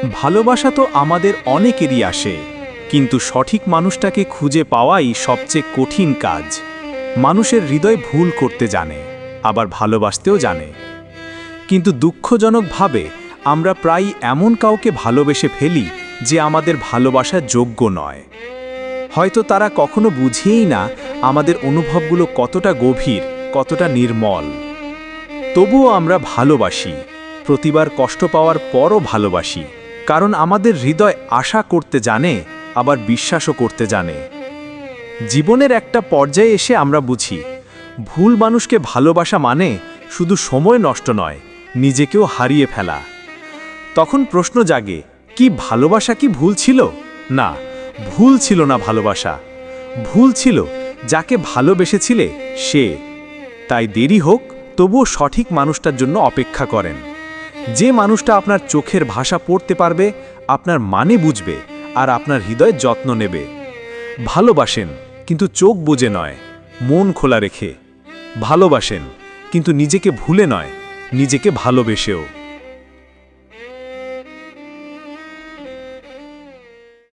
ভালোবাসা তো আমাদের অনেকেরই আসে, কিন্তু সঠিক মানুষটাকে খুঁজে পাওয়াই সবচেয়ে কঠিন কাজ। মানুষের হৃদয় ভুল করতে জানে, আবার ভালোবাসতেও জানে, কিন্তু দুঃখজনকভাবে আমরা প্রায় এমন কাউকে ভালোবেসে ফেলি যে আমাদের ভালোবাসার যোগ্য নয়। হয়তো তারা কখনো বুঝেই না আমাদের অনুভবগুলো কতটা গভীর, কতটা নির্মল। তবুও আমরা ভালোবাসি, প্রতিবার কষ্ট পাওয়ার পরও ভালোবাসি, কারণ আমাদের হৃদয় আশা করতে জানে, আবার বিশ্বাসও করতে জানে। জীবনের একটা পর্যায়ে এসে আমরা বুঝি, ভুল মানুষকে ভালোবাসা মানে শুধু সময় নষ্ট নয়, নিজেকেও হারিয়ে ফেলা। তখন প্রশ্ন জাগে, কি ভালোবাসা কি ভুল ছিল? না, ভুল ছিল না ভালোবাসা, ভুল ছিল যাকে ভালোবেসেছিলে সে। তাই দেরি হোক, তবুও সঠিক মানুষটার জন্য অপেক্ষা করেন। যে মানুষটা আপনার চোখের ভাষা পড়তে পারবে, আপনার মানে বুঝবে, আর আপনার হৃদয়ের যত্ন নেবে। ভালোবাসেন, কিন্তু চোখ বুজে নয়, মন খোলা রেখে। ভালোবাসেন, কিন্তু নিজেকে ভুলে নয়, নিজেকে ভালোবেসেও।